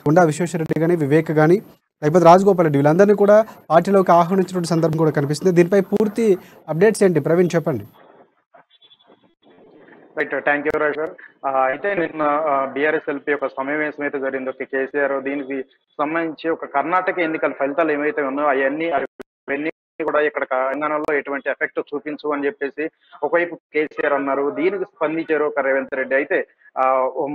గుండా విశ్వేశ్వరరెడ్డి గాని, వివేక్ గాని, లేకపోతే రాజగోపాల్ రెడ్డి వీళ్ళందరినీ కూడా పార్టీలోకి ఆహ్వానించినటువంటి సందర్భం కూడా కనిపిస్తుంది. దీనిపై పూర్తి అప్డేట్స్ ఏంటి? ప్రవీణ్ చెప్పండి. రైట్. థ్యాంక్ యూ రాజ్ గారు. అయితే నిన్న బీఆర్ఎస్ ఎల్పీ ఒక సమావేశం అయితే జరిగింది. ఒక కేసీఆర్ దీనికి సంబంధించి ఒక కర్ణాటక ఎన్నికల ఫలితాలు ఏవైతే ఉన్నాయో అవన్నీ కూడా ఇక్కడ తెలంగాణలో ఎటువంటి ఎఫెక్ట్ చూపించు అని చెప్పేసి ఒకవైపు కేసీఆర్ అన్నారు. దీనికి స్పందించారు ఒక రేవంత్ రెడ్డి. అయితే ఆ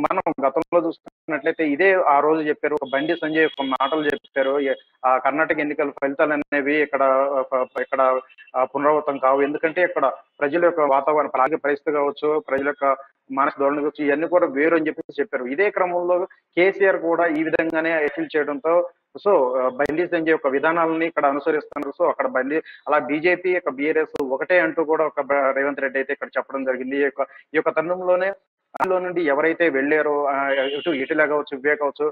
మనం గతంలో చూసుకున్నట్లయితే ఇదే ఆ రోజు చెప్పారు. ఒక బండి సంజయ్ ఒక మాటలు చెప్పారు. ఆ కర్ణాటక ఎన్నికల ఫలితాలు అనేవి ఇక్కడ పునరావృతం కావు. ఎందుకంటే ఇక్కడ ప్రజల యొక్క వాతావరణం అలాగే పరిస్థితి కావచ్చు, ప్రజల యొక్క మానసిక ధోరణి కావచ్చు, ఇవన్నీ కూడా వేరు అని చెప్పేసి చెప్పారు. ఇదే క్రమంలో కేసీఆర్ కూడా ఈ విధంగానే అప్పీల్ చేయడంతో సో బండి సంజయ్ యొక్క విధానాలని ఇక్కడ అనుసరిస్తున్నారు. సో అక్కడ అలా బీజేపీ యొక్క బీఆర్ఎస్ ఒకటే అంటూ కూడా ఒక రేవంత్ రెడ్డి అయితే ఇక్కడ చెప్పడం జరిగింది. ఈ యొక్క తరుణంలోనే అందులో నుండి ఎవరైతే వెళ్ళారో ఇటులా కావచ్చు, ఇవే కావచ్చు,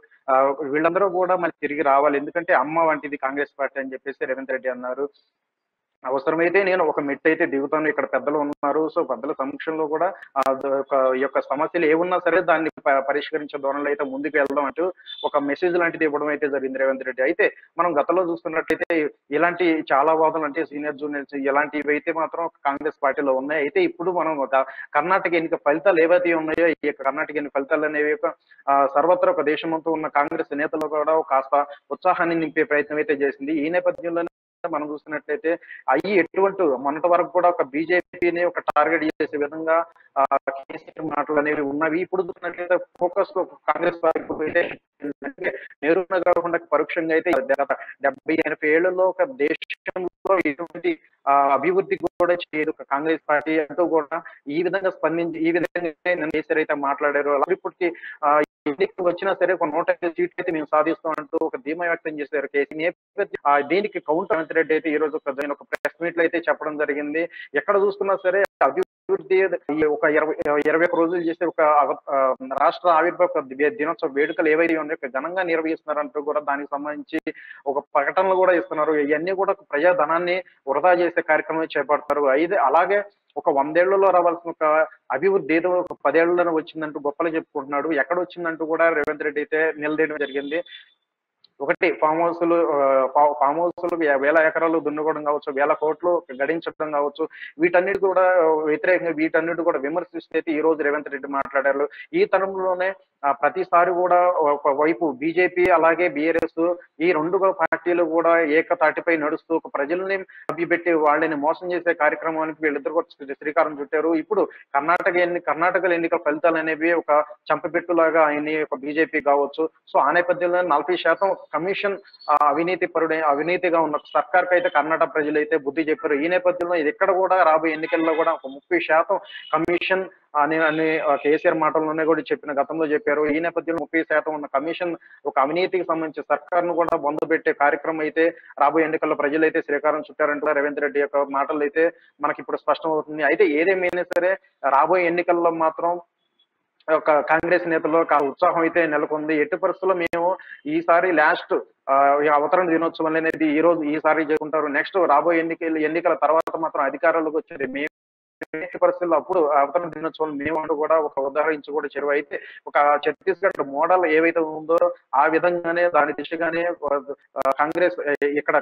వీళ్ళందరూ కూడా మళ్ళీ తిరిగి రావాలి. ఎందుకంటే అమ్మ వంటిది కాంగ్రెస్ పార్టీ అని చెప్పేసి రేవంత్ రెడ్డి అన్నారు. అవసరమైతే నేను ఒక మెట్టు అయితే దిగుతాను. ఇక్కడ పెద్దలు ఉన్నారు. సో పెద్దల సమక్షంలో కూడా ఈ యొక్క సమస్యలు ఏమున్నా సరే దాన్ని పరిష్కరించే ధోరణిలో అయితే ముందుకు వెళ్దాం అంటూ ఒక మెసేజ్ లాంటిది ఇవ్వడం అయితే జరిగింది రేవంత్ రెడ్డి. అయితే మనం గతంలో చూస్తున్నట్టయితే ఇలాంటి చాలా వాదనలు అంటే సీనియర్ జూనియర్స్ ఇలాంటివి అయితే మాత్రం కాంగ్రెస్ పార్టీలో ఉన్నాయి. అయితే ఇప్పుడు మనం కర్ణాటక ఎన్నిక ఫలితాలు ఏవైతే ఉన్నాయో ఈ యొక్క కర్ణాటక ఎన్నిక ఫలితాలు అనేవి సర్వత్రా ఒక దేశమంతా ఉన్న కాంగ్రెస్ నేతలు కూడా కాస్త ఉత్సాహాన్ని నింపే ప్రయత్నం అయితే చేసింది. ఈ నేపథ్యంలో మనం చూస్తున్నట్లయితే ఎటువంటి మొన్నటి వరకు కూడా ఒక బీజేపీని ఒక టార్గెట్ చేసే విధంగా కేసీఆర్ మాటలు అనేవి ఉన్నవి. ఇప్పుడు చూసినట్లయితే ఫోకస్ కాంగ్రెస్ పార్టీ నేరుగా కాకుండా పరోక్షంగా అయితే 70-80 ఏళ్లలో ఒక దేశంలో ఎటువంటి అభివృద్ధి కూడా చేయదు కాంగ్రెస్ పార్టీ అంటూ కూడా ఈ విధంగా స్పందించి ఈ విధంగా కేసీఆర్ అయితే మాట్లాడారు. అలాగే ఇప్పటికి ఎన్నికలు వచ్చినా సరే ఒక 150 సీట్లు అయితే మేము సాధిస్తాం అంటూ ఒక ధీమా వ్యక్తం చేశారు కేసీఆర్. దీనికి కౌంటర్ రేవంత్ రెడ్డి అయితే ఈ రోజు ఒక ప్రెస్ మీట్ లో అయితే చెప్పడం జరిగింది. ఎక్కడ చూసుకున్నా సరే అభివృద్ధి ఒక 21 రోజులు చేసే ఒక రాష్ట్ర ఆవిర్భావ దినోత్సవ వేడుకలు ఏవైతే ఉన్నాయో ఘనంగా నిర్వహిస్తున్నారంటూ కూడా దానికి సంబంధించి ఒక ప్రకటనలు కూడా ఇస్తున్నారు. ఇవన్నీ కూడా ప్రజాధనాన్ని వృధా చేసే కార్యక్రమం చేపడతారు. అలాగే ఒక 100 ఏళ్లలో రావాల్సిన ఒక అభివృద్ధి ఏదో ఒక 10 ఏళ్లలో వచ్చిందంటూ గొప్పలు చెప్పుకుంటున్నాడు. ఎక్కడ వచ్చిందంటూ కూడా రేవంత్ రెడ్డి అయితే నిలదీయడం జరిగింది. ఒకటి ఫామ్ హౌస్లు వేల ఎకరాలు దున్నుకోవడం కావచ్చు, వేల కోట్లు గడించడం కావచ్చు, వీటన్నిటి కూడా వ్యతిరేకంగా వీటన్నిటి కూడా విమర్శిస్తే ఈ రోజు రేవంత్ రెడ్డి మాట్లాడారు. ఈ తరంలోనే ప్రతిసారి కూడా ఒకవైపు బీజేపీ అలాగే బీఆర్ఎస్ ఈ రెండు పార్టీలు కూడా ఏకతాటిపై నడుస్తూ ఒక ప్రజల్ని అభిపెట్టి వాళ్ళని మోసం చేసే కార్యక్రమానికి వీళ్ళిద్దరు కూడా శ్రీకారం చుట్టారు. ఇప్పుడు కర్ణాటకలో ఎన్నికల ఫలితాలు అనేవి ఒక చంపబెట్టులాగా ఆయన్ని ఒక బీజేపీ కావచ్చు. సో ఆ నేపథ్యంలో 40% కమిషన్ అవినీతిగా ఉన్న సర్కార్ కి అయితే కర్ణాటక ప్రజలు అయితే బుద్ధి చెప్పారు. ఈ నేపథ్యంలో ఇది ఎక్కడ కూడా రాబోయే ఎన్నికల్లో కూడా ఒక 30% కమిషన్ అని కేసీఆర్ మాటల్లోనే కూడా గతంలో చెప్పారు. ఈ నేపథ్యంలో 30% ఉన్న కమిషన్ ఒక అవినీతికి సంబంధించి సర్కార్ను కూడా బంధు పెట్టే కార్యక్రమం అయితే రాబోయే ఎన్నికల్లో ప్రజలు అయితే శ్రీకారం చుట్టారంటూ రేవంత్ రెడ్డి యొక్క మాటలు అయితే మనకి ఇప్పుడు స్పష్టం అవుతుంది. అయితే ఏదేమైనా సరే రాబోయే ఎన్నికల్లో మాత్రం ఒక కాంగ్రెస్ నేతల్లో ఉత్సాహం అయితే నెలకొంది. ఎట్టి పరిస్థితుల్లో మేము ఈసారి లాస్ట్ అవతరణ దినోత్సవం అనేది ఈసారి చేసుకుంటారు. నెక్స్ట్ రాబోయే ఎన్నికల తర్వాత మాత్రం అధికారంలోకి వచ్చేది మేము పరిస్థితుల్లో అప్పుడు అవతరణ దినోత్సవం మేము అంటూ కూడా ఒక ఉదాహరించి కూడా చెరువు. అయితే ఒక ఛత్తీస్గఢ్ మోడల్ ఏవైతే ఉందో ఆ విధంగానే దాని దిశగానే కాంగ్రెస్ ఇక్కడ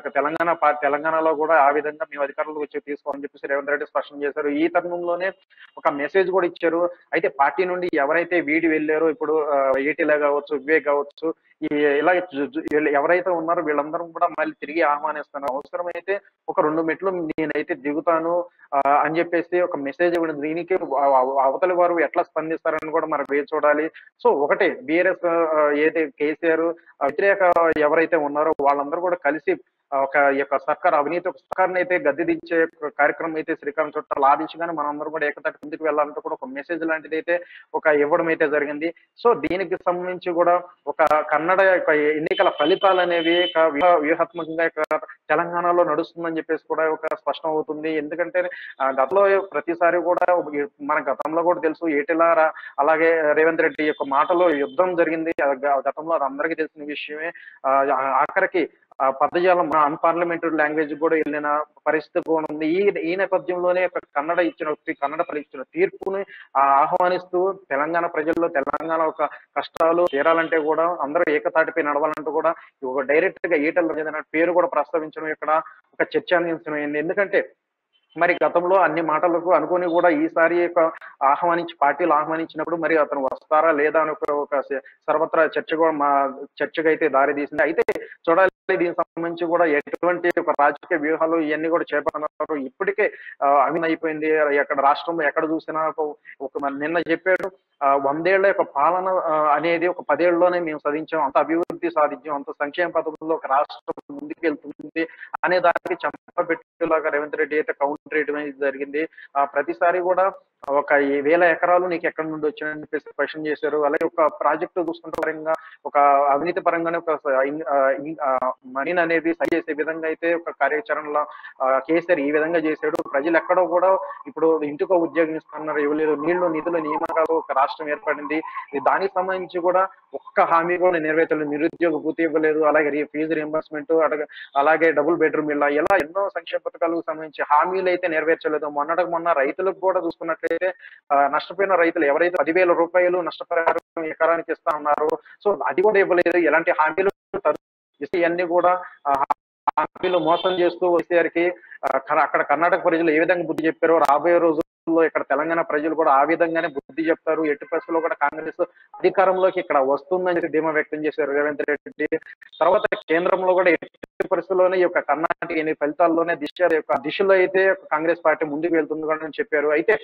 తెలంగాణలో కూడా ఆ విధంగా మేము అధికారంలోకి వచ్చి తీసుకోవాలని చెప్పేసి రేవంత్ రెడ్డి స్పష్టం చేశారు. ఈ తరుణంలోనే ఒక మెసేజ్ కూడా ఇచ్చారు. అయితే పార్టీ నుండి ఎవరైతే వీడి వెళ్ళారో ఇప్పుడు ఈటీలా కావచ్చు, వివేక్ కావచ్చు, ఇలా ఎవరైతే ఉన్నారో వీళ్ళందరం కూడా మళ్ళీ తిరిగి ఆహ్వానిస్తున్నారు. అవసరమైతే ఒక 2 మెట్లు నేనైతే దిగుతాను అని చెప్పేసి ఒక మెసేజ్ ఇవ్వడం. దీనికి అవతలి వారు ఎట్లా స్పందిస్తారని కూడా మనం వేచి చూడాలి. సో ఒకటే బీఆర్ఎస్ ఏదైతే కేసీఆర్ వ్యతిరేక ఎవరైతే ఉన్నారో వాళ్ళందరూ కూడా కలిసి ఒక యొక్క అవినీతి సర్కార్ని అయితే గద్దెదించే కార్యక్రమం అయితే శ్రీకారం చుట్టాలి. ఆ దిశగానే మనందరం కూడా ఏకతాటి ముందుకు వెళ్ళాలంటే కూడా ఒక మెసేజ్ లాంటిది అయితే ఇవ్వడం అయితే జరిగింది. సో దీనికి సంబంధించి కూడా ఒక కన్నడ ఎన్నికల ఫలితాలు అనేవి వ్యూహాత్మకంగా తెలంగాణలో నడుస్తుందని చెప్పేసి కూడా స్పష్టం అవుతుంది. ఎందుకంటే గతంలో ప్రతిసారి కూడా మన గతంలో కూడా తెలుసు ఏటిలా అలాగే రేవంత్ రెడ్డి యొక్క మాటలో యుద్ధం జరిగింది. గతంలో అది అందరికీ తెలిసిన విషయమే. ఆఖరికి పదజాలం మన అన్పార్లమెంటరీ లాంగ్వేజ్ కూడా వెళ్ళిన పరిస్థితి కూడా ఉంది. ఈ నేపథ్యంలోనే ఒక కన్నడ ప్రజలు ఇచ్చిన తీర్పుని ఆహ్వానిస్తూ తెలంగాణ ప్రజల్లో తెలంగాణ ఒక కష్టాలు తీరాలంటే కూడా అందరూ ఏకతాటిపై నడవాలంటూ కూడా ఒక డైరెక్ట్ గా ఈటల రాజేందర్ పేరు కూడా ప్రస్తావించడం ఇక్కడ ఒక చర్చానీయాంశమైంది. ఎందుకంటే మరి గతంలో అన్ని మాటలకు అనుకోని కూడా ఈసారి పార్టీలు ఆహ్వానించినప్పుడు మరి అతను వస్తారా లేదా అని ఒక సర్వత్రా చర్చ కూడా చర్చకు అయితే దారి తీసింది. అయితే చూడాలి దీనికి సంబంధించి కూడా ఎటువంటి ఒక రాజకీయ వ్యూహాలు ఇవన్నీ కూడా చేపడుతున్నారు. ఇప్పటికే అవిన్ అయిపోయింది. ఎక్కడ రాష్ట్రంలో ఎక్కడ చూసినా నిన్న చెప్పాడు 100 ఏళ్ల యొక్క పాలన అనేది ఒక 10 ఏళ్లలోనే మేము సాధించాం, అంత అభివృద్ధి సాధించాం, అంత సంక్షేమ పథకంలో ఒక రాష్ట్రం ముందుకెళ్తుంది అనే దానికి చెంపపెట్టేలాగా రేవంత్ రెడ్డి అయితే కౌంటర్ వేయడం అనేది జరిగింది. ప్రతిసారి కూడా ఒక 1000 ఎకరాలు నీకు ఎక్కడి నుండి వచ్చాయని చెప్పేసి క్వశ్చన్ చేశారు. అలాగే ఒక ప్రాజెక్టు చూసుకుంటే పరంగా ఒక అవినీతి పరంగానే ఒక మనీని అనేది సరి చేసే విధంగా అయితే ఒక కార్యాచరణలో కేసీఆర్ ఈ విధంగా చేశాడు. ప్రజలు ఎక్కడో కూడా ఇప్పుడు ఇంటికో ఉద్యోగం ఇస్తున్నారు, ఇవ్వలేదు. నీళ్లు నిధులు నియామకాలు ఒక రాష్ట్రం ఏర్పడింది. దానికి సంబంధించి కూడా ఒక్క హామీ కూడా నెరవేర్చలేదు. నిరుద్యోగ భృతి ఇవ్వలేదు, అలాగే ఫీజు రియంబర్స్మెంట్, అలాగే డబుల్ బెడ్రూమ్ ఇళ్ళ, ఇలా ఎన్నో సంక్షేమ పథకాలకు సంబంధించి హామీలు అయితే నెరవేర్చలేదు. మొన్న రైతులకు కూడా చూసుకున్నట్లయితే నష్టపోయిన రైతులు ఎవరైతే 10,000 రూపాయలు నష్టపరిహారం ఎకరానికి ఇస్తా ఉన్నారు, సో అది కూడా ఇవ్వలేదు. ఎలాంటి హామీలు ఇవన్నీ కూడా హామీలు మోసం చేస్తూ కేసీఆర్కి అక్కడ కర్ణాటక ప్రజలు ఏ విధంగా బుద్ధి చెప్పారో రాబోయే రోజుల్లో ఇక్కడ తెలంగాణ ప్రజలు కూడా ఆ విధంగానే బుద్ధి చెప్తారు. ఎట్టి పరిస్థితుల్లో కూడా కాంగ్రెస్ అధికారంలోకి ఇక్కడ వస్తుందని ధీమా వ్యక్తం చేశారు రేవంత్ రెడ్డి. తర్వాత కేంద్రంలో కూడా ఎట్టి పరిస్థితుల్లోనే ఈ యొక్క కర్ణాటక ఎన్ని ఫలితాల్లోనే దిశలో అయితే కాంగ్రెస్ పార్టీ ముందుకు వెళ్తుంది అని చెప్పారు. అయితే